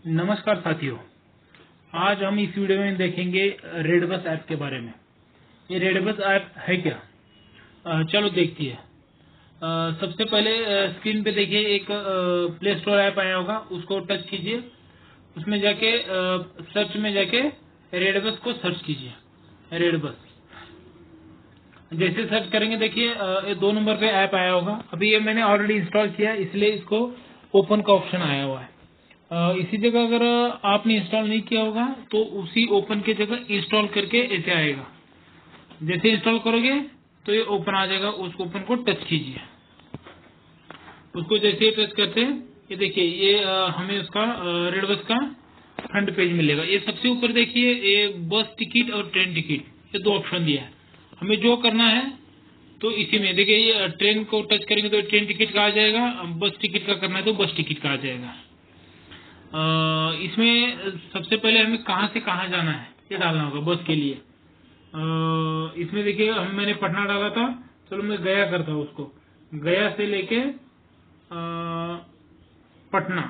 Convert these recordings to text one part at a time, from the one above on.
नमस्कार साथियों, आज हम इस वीडियो में देखेंगे रेडबस ऐप के बारे में। ये रेडबस ऐप है क्या? चलो देखती है। सबसे पहले स्क्रीन पे देखिए एक प्ले स्टोर ऐप आया होगा, उसको टच कीजिए। उसमें जाके सर्च में जाके रेडबस को सर्च कीजिए। रेडबस जैसे सर्च करेंगे देखिए ये 2 नंबर पे ऐप आया होगा। अभी ये मैंने ऑलरेडी इंस्टॉल किया है, इसलिए इसको ओपन का ऑप्शन आया हुआ है। इसी जगह अगर आपने इंस्टॉल नहीं किया होगा तो उसी ओपन की जगह इंस्टॉल करके ऐसे आएगा। जैसे इंस्टॉल करोगे तो ये ओपन आ जाएगा, उस ओपन को टच कीजिए। उसको जैसे ही टच करते हैं ये देखिए ये हमें उसका रेडबस का फ्रंट पेज मिलेगा। ये सबसे ऊपर देखिए ये बस टिकट और ट्रेन टिकट, ये 2 ऑप्शन दिया है। हमें जो करना है तो इसी में देखिए ये ट्रेन को टच करेंगे तो ट्रेन टिकट का आ जाएगा, बस टिकट का करना है तो बस टिकट का आ जाएगा। इसमें सबसे पहले हमें कहाँ से कहाँ जाना है ये डालना होगा बस के लिए। इसमें देखिए मैंने पटना डाला था, चलो मैं गया करता हूँ। उसको गया से लेके पटना,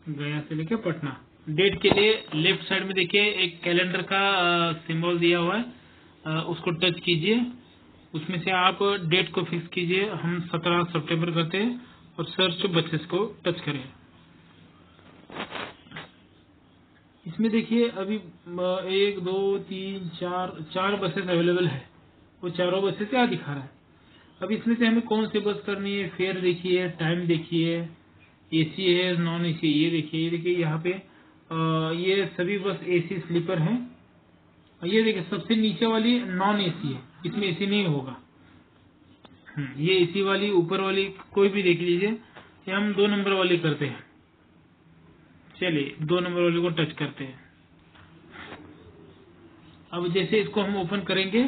गया से लेके पटना। डेट के लिए लेफ्ट साइड में देखिए एक कैलेंडर का सिंबल दिया हुआ है, उसको टच कीजिए। उसमें से आप डेट को फिक्स कीजिए, हम 17 सितंबर करते हैं और सर्च बसेस को टच करें। इसमें देखिए अभी 1 2 3 4 बसेस अवेलेबल है। वो चारों बसेस क्या दिखा रहा है। अब इसमें से हमें कौन सी बस करनी है, फेयर देखिए, टाइम देखिए, एसी है नॉन एसी, ये देखिए यहाँ पे ये सभी बस एसी स्लीपर हैं। ये देखिए सबसे नीचे वाली नॉन एसी है, इसमें एसी नहीं होगा। ये एसी वाली ऊपर वाली कोई भी देख लीजिए। ये हम 2 नंबर वाली करते हैं। चलिए 2 नंबर वाले को टच करते हैं। अब जैसे इसको हम ओपन करेंगे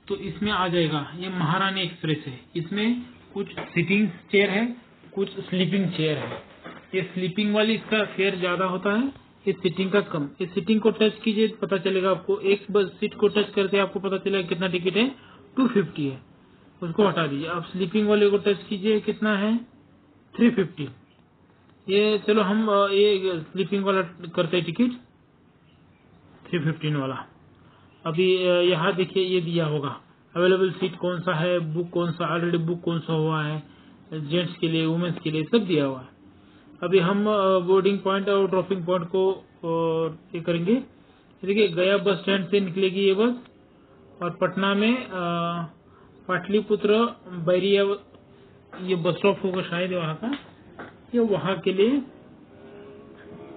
तो इसमें आ जाएगा ये महारानी एक्सप्रेस है। इसमें कुछ सिटिंग चेयर है, कुछ स्लीपिंग चेयर है। ये स्लीपिंग वाली इसका फेयर ज्यादा होता है, ये सिटिंग का कम। ये सिटिंग को टच कीजिए पता चलेगा आपको। एक बस सीट को टच करते आपको पता चलेगा कितना टिकट है, 250 है, उसको हटा दीजिए। अब स्लीपिंग वाले को टच कीजिए, कितना है, 350। ये चलो हम ये स्लीपिंग वाला करते हैं टिकट 315 वाला। अभी यहाँ देखिए ये दिया होगा अवेलेबल सीट कौन सा है, बुक कौन सा, ऑलरेडी बुक कौन सा हुआ है, जेंट्स के लिए वुमेन्स के लिए सब दिया हुआ है। अभी हम बोर्डिंग पॉइंट और ड्रॉपिंग पॉइंट को ये करेंगे। देखिए गया बस स्टैंड से निकलेगी ये बस और पटना में पाटलिपुत्र बैरिया ये बस स्टॉप होगा शायद वहाँ का, ये वहाँ के लिए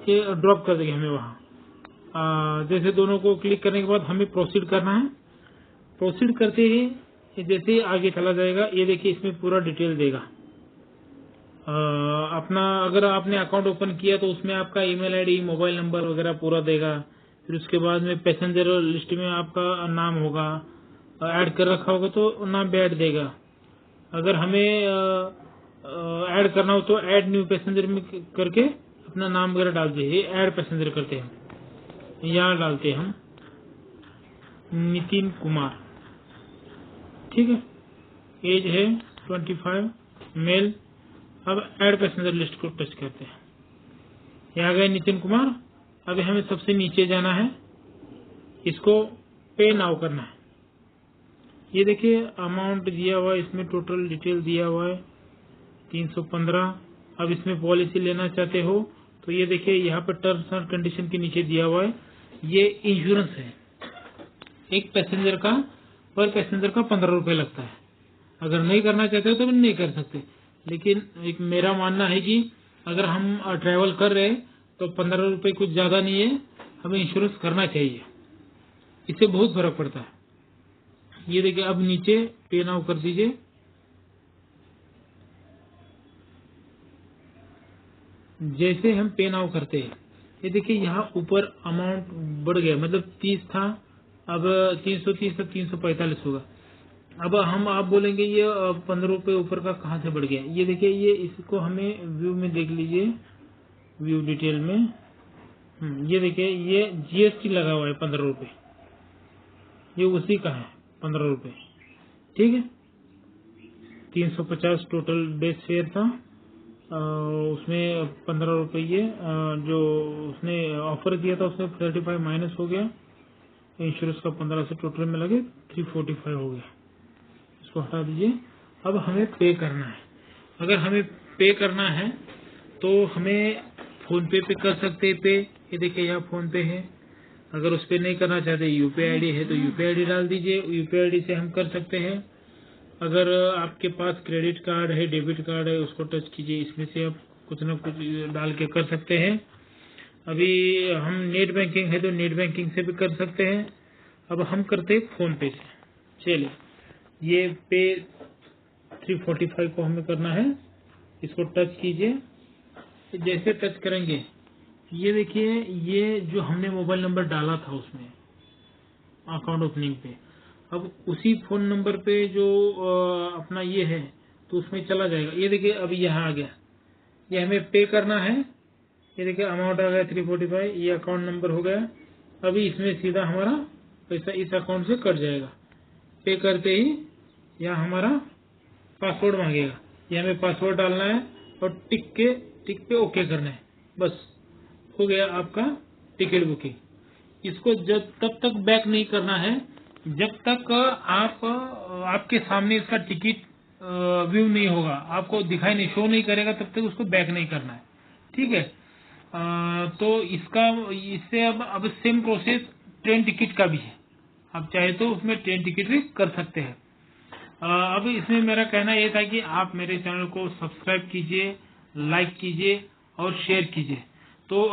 ये ड्रॉप कर देंगे हमें वहाँ। जैसे दोनों को क्लिक करने के बाद हमें प्रोसीड करना है। प्रोसीड करते ही जैसे ही आगे चला जाएगा ये देखिए इसमें पूरा डिटेल देगा। अपना अगर आपने अकाउंट ओपन किया तो उसमें आपका ईमेल आईडी, मोबाइल नंबर वगैरह पूरा देगा। फिर उसके बाद में पैसेंजर लिस्ट में आपका नाम होगा, ऐड कर रखा होगा तो नाम भी ऐड देगा। अगर हमें ऐड करना हो तो ऐड न्यू पैसेंजर में करके अपना नाम वगैरह डाल दीजिए। ऐड पैसेंजर करते हैं, यहाँ डालते हैं हम नितिन कुमार, ठीक है, एज है 25, मेल। अब ऐड पैसेंजर लिस्ट को टच करते हैं, यहाँ गए नितिन कुमार। अभी हमें सबसे नीचे जाना है, इसको पे नाउ करना है। ये देखिए अमाउंट दिया हुआ है, इसमें टोटल डिटेल दिया हुआ है 315। अब इसमें पॉलिसी लेना चाहते हो तो ये देखिए यहाँ पर टर्म्स एंड कंडीशन के नीचे दिया हुआ है। ये इंश्योरेंस है, एक पैसेंजर का पर पैसेंजर का 15 रुपए लगता है। अगर नहीं करना चाहते हो तो नहीं कर सकते, लेकिन एक मेरा मानना है कि अगर हम ट्रैवल कर रहे हैं तो 15 रुपए कुछ ज्यादा नहीं है, हमें इंश्योरेंस करना चाहिए, इससे बहुत फर्क पड़ता है। ये देखिए अब नीचे पे नाउ कर दीजिए। जैसे हम पे नाउ करते हैं ये देखिए यहाँ ऊपर अमाउंट बढ़ गया, मतलब 30 था, अब 330 से 345 होगा। अब हम आप बोलेंगे ये 15 रुपए ऊपर का कहाँ से बढ़ गया। ये देखिए ये इसको हमें व्यू में देख लीजिए, व्यू डिटेल में। ये देखिए ये जीएसटी लगा हुआ है 15 रुपए, ये उसी का है 15 रुपए, ठीक है। 350 टोटल बेस फेयर था, उसमें 15 रुपये जो उसने ऑफर दिया था उसमें 35 माइनस हो गया, इंश्योरेंस का 15 से टोटल में लगे 345 हो गया। इसको हटा दीजिए। अब हमें पे करना है। अगर हमें पे करना है तो हमें फोन पे कर सकते हैं पे। ये देखिए यहाँ फोन पे है। अगर उस पे नहीं करना चाहते यूपीआई आईडी है तो यूपीआई आईडी डाल दीजिए, यूपीआई आईडी से हम कर सकते हैं। अगर आपके पास क्रेडिट कार्ड है, डेबिट कार्ड है, उसको टच कीजिए, इसमें से आप कुछ ना कुछ डाल के कर सकते हैं। अभी हम नेट बैंकिंग है तो नेट बैंकिंग से भी कर सकते हैं। अब हम करते हैं फोन पे से। चलिए, ये पे 345 को हमें करना है। इसको टच कीजिए। जैसे टच करेंगे ये देखिए, ये जो हमने मोबाइल नंबर डाला था उसमें अकाउंट ओपनिंग पे, अब उसी फोन नंबर पे जो अपना ये है तो उसमें चला जाएगा। ये देखिए अभी यहाँ आ गया, ये हमें पे करना है। ये देखिए अमाउंट आ गया 345, ये अकाउंट नंबर हो गया। अभी इसमें सीधा हमारा पैसा इस अकाउंट से कट जाएगा। पे करते ही यहाँ हमारा पासवर्ड मांगेगा, ये हमें पासवर्ड डालना है और टिक पे ओके करना है। बस हो गया आपका टिकट बुकिंग। इसको जब तब तक बैक नहीं करना है जब तक आपके सामने इसका टिकट व्यू नहीं होगा, आपको दिखाई नहीं, शो नहीं करेगा, तब तक उसको बैक नहीं करना है। ठीक है। तो इससे अब सेम प्रोसेस ट्रेन टिकट का भी है। आप चाहे तो उसमें ट्रेन टिकट भी कर सकते हैं। अब इसमें मेरा कहना यह था कि आप मेरे चैनल को सब्सक्राइब कीजिए, लाइक कीजिए और शेयर कीजिए। तो